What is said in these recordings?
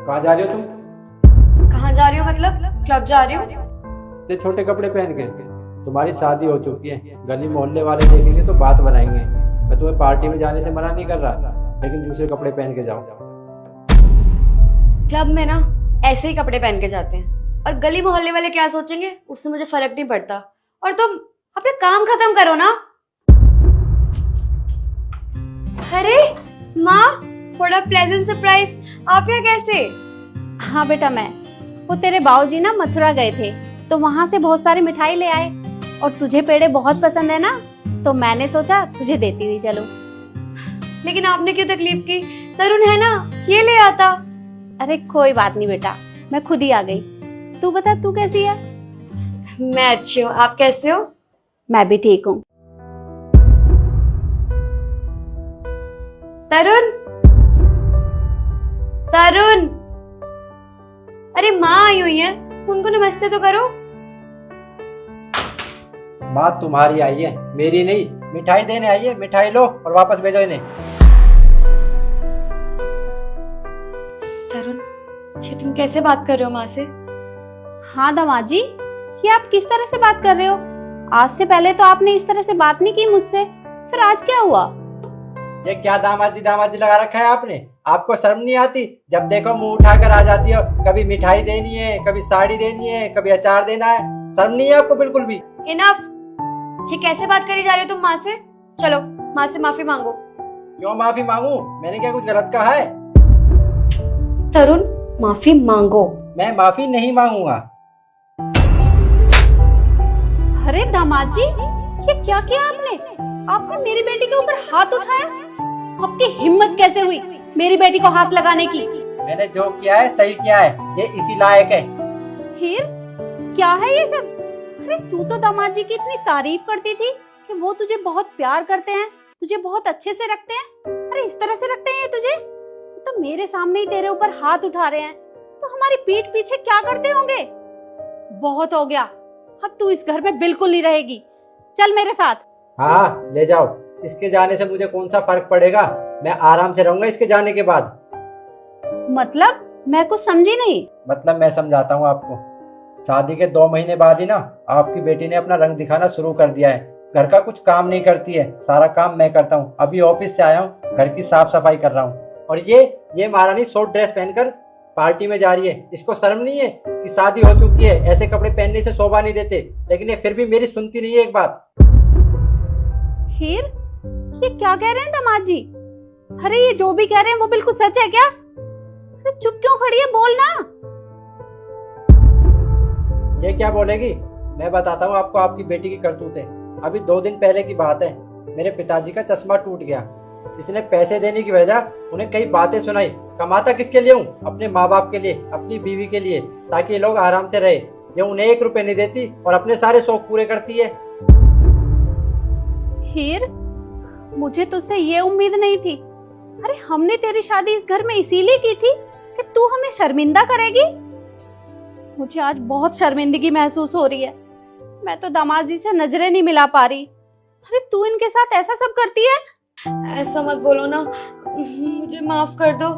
कहाँ जा रही हो तुम? कहाँ जा रही हो मतलब? क्लब जा रही हो? ये छोटे कपड़े पहन के। तुम्हारी शादी हो चुकी है, गली मोहल्ले वाले देखेंगे तो बात बनाएंगे। मैं तुम्हें पार्टी में जाने से मना नहीं कर रहा, लेकिन दूसरे कपड़े पहन के जाओ। क्लब में ना ऐसे ही कपड़े पहन के जाते हैं, और गली मोहल्ले वाले क्या सोचेंगे उससे मुझे फर्क नहीं पड़ता। और तुम अपने काम खत्म करो ना। अरे माँ, थोड़ा प्लेजेंट सरप्राइज। आप यहाँ कैसे? हाँ बेटा, वो तेरे बाबूजी ना मथुरा गए थे, तो वहाँ से बहुत सारी मिठाई ले आए, और तुझे पेड़े बहुत पसंद है ना, तो मैंने सोचा तुझे देती हुई चलो। लेकिन आपने क्यों तकलीफ की? तरुण है ना, ये ले आता। अरे कोई बात नहीं बेटा, मैं खुद ही आ गई। तू बता, तू कैसी है? मैं अच्छी हूँ, आप कैसे हो? मैं भी ठीक हूँ। तरुण, तरुण, अरे माँ आई हुई है, उनको नमस्ते तो करो। माँ तुम्हारी आई है, मेरी नहीं। मिठाई देने आई है, मिठाई लो और वापस भेजो इन्हें। तरुण, ये तुम कैसे बात कर रहे हो माँ से? हाँ दामाद जी, ये आप किस तरह से बात कर रहे हो? आज से पहले तो आपने इस तरह से बात नहीं की मुझसे, फिर आज क्या हुआ? ये क्या दामाद जी लगा रखा है आपने? आपको शर्म नहीं आती? जब देखो मुंह उठाकर आ जाती हो। कभी मिठाई देनी है, कभी साड़ी देनी है, कभी अचार देना है। शर्म नहीं है आपको बिल्कुल भी? इनफ। ये कैसे बात करी जा रही हो तुम माँ से? चलो माँ से माफी मांगो। क्यों माफी मांगू? मैंने क्या कुछ गलत कहा है? तरुण, माफी मांगो। मैं माफी नहीं मांगूंगा। अरे दामाद जी, ये क्या किया आपने? आपने मेरी बेटी के ऊपर हाथ उठाया। आपकी हिम्मत कैसे हुई मेरी बेटी को हाथ लगाने की? मैंने जो किया है सही किया है, ये इसी लायक है। हीर, क्या है ये सब? अरे तू तो दामाद जी की इतनी तारीफ करती थी कि वो तुझे बहुत प्यार करते हैं, तुझे बहुत अच्छे से रखते हैं। अरे इस तरह से रखते हैं ये तुझे? तो मेरे सामने ही तेरे ऊपर हाथ उठा रहे हैं, तो हमारी पीठ पीछे क्या करते होंगे? बहुत हो गया, अब तू इस घर में बिल्कुल नहीं रहेगी। चल मेरे साथ। हाँ ले जाओ। इसके जाने से मुझे कौन सा फर्क पड़ेगा? मैं आराम से रहूंगा इसके जाने के बाद। मतलब मैं कुछ समझी नहीं। मतलब मैं समझाता हूँ आपको। शादी के 2 महीने बाद ही ना आपकी बेटी ने अपना रंग दिखाना शुरू कर दिया है। घर का कुछ काम नहीं करती है, सारा काम मैं करता हूँ। अभी ऑफिस से आया हूँ, घर की साफ सफाई कर रहा हूँ। और ये महारानी शॉर्ट ड्रेस पहनकर पार्टी में जा रही है। इसको शर्म नहीं है कि शादी हो चुकी है? ऐसे कपड़े पहनने से शोभा नहीं देते, लेकिन ये फिर भी मेरी सुनती नहीं है एक बात। हीर, ये क्या कह रहे हैं दामाद जी? अरे ये जो भी कह रहे हैं वो बिल्कुल सच है क्या? अरे चुप क्यों खड़ी है, बोल ना। ये क्या बोलेगी? मैं बताता हूँ आपको आपकी बेटी की करतूतें। अभी 2 दिन पहले की बात है, मेरे पिताजी का चश्मा टूट गया। इसने पैसे देने की वजह उन्हें कई बातें सुनाई। कमाता किसके लिए हूँ? अपने माँ बाप के लिए, अपनी बीवी के लिए, ताकि ये लोग आराम से रहे। ये उन्हें 1 रुपए नहीं देती और अपने सारे शौक पूरे करती है। हीर, मुझे तुझसे ये उम्मीद नहीं थी। अरे हमने तेरी शादी इस घर में इसीलिए की थी कि तू हमें शर्मिंदा करेगी। मुझे आज बहुत शर्मिंदगी महसूस हो रही है। मैं तो दामाद जी से नजरें नहीं मिला पा रही। अरे तू इनके साथ ऐसा सब करती है? ऐसा मत बोलो ना, मुझे माफ कर दो।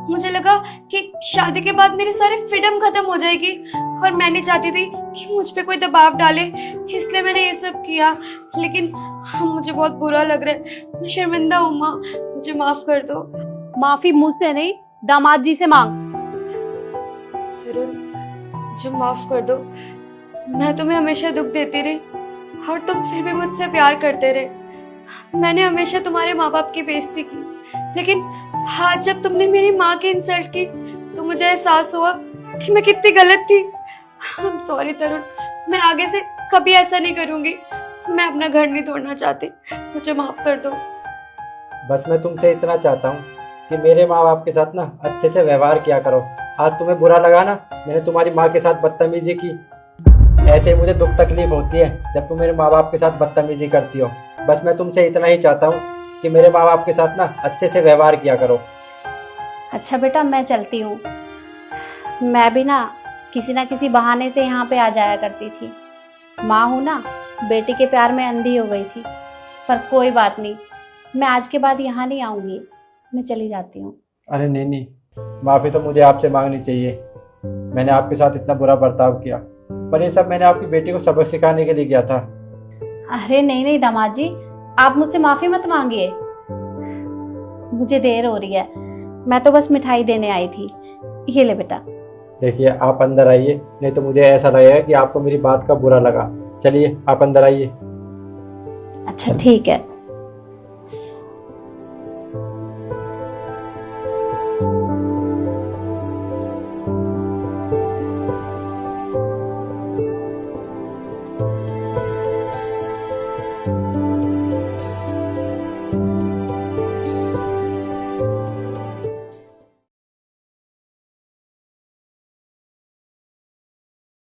मुझे लगा कि शादी के बाद मेरी सारी फ्रीडम खत्म हो जाएगी, और मैं नहीं चाहती थी कि मुझ पे कोई दबाव डाले, इसलिए मैंने ये सब किया। लेकिन मुझे बहुत बुरा लग रहा है, मैं शर्मिंदा हूँ माँ, मुझे माफ कर दो। माफी मुझसे नहीं, दामाद जी से मांग। मुझे माफ कर दो। मैं तुम्हें हमेशा दुख देती रही, और तुम फिर भी मुझसे प्यार करते रहे। मैंने हमेशा तुम्हारे माँ बाप की बेइज्जती की, लेकिन आज जब तुमने मेरी माँ की इंसल्ट की तो मुझे एहसास हुआ कि मैं कितनी गलत थी। I'm sorry तरुण, मैं आगे से कभी ऐसा नहीं करूंगी। मैं अपना घर नहीं तोड़ना चाहती, मुझे माफ कर दो। बस मैं तुमसे इतना चाहता हूँ कि मेरे माँ बाप के साथ ना अच्छे से व्यवहार किया करो। आज तुम्हें बुरा लगा ना, मैंने तुम्हारी माँ के साथ बदतमीजी की। ऐसे ही मुझे दुख तकलीफ होती है जब तुम मेरे माँ बाप के साथ बदतमीजी करती हो। बस मैं तुमसे इतना ही चाहता हूँ कि मेरे माँ बाप के साथ ना अच्छे से व्यवहार किया करो। अच्छा बेटा, मैं चलती हूँ। मैं भी ना किसी बहाने से यहाँ पे आ जाया करती थी। माँ हूँ ना, बेटी के प्यार में अंधी हो गई थी। पर कोई बात नहीं, मैं आज के बाद यहाँ नहीं आऊँगी, मैं चली जाती हूँ। अरे नहीं, माफ़ी तो मुझे आपसे मांगनी चाहिए, मैंने आपके साथ इतना बुरा बर्ताव किया, पर ये सब मैंने आपकी बेटी को सबक सिखाने के लिए किया था। अरे नहीं नहीं दामाद जी, आप मुझसे माफी मत मांगिए। मुझे देर हो रही है, मैं तो बस मिठाई देने आई थी। ये ले बेटा। देखिए आप अंदर आइए, नहीं तो मुझे ऐसा लगेगा कि आपको मेरी बात का बुरा लगा। चलिए आप अंदर आइए। अच्छा ठीक है।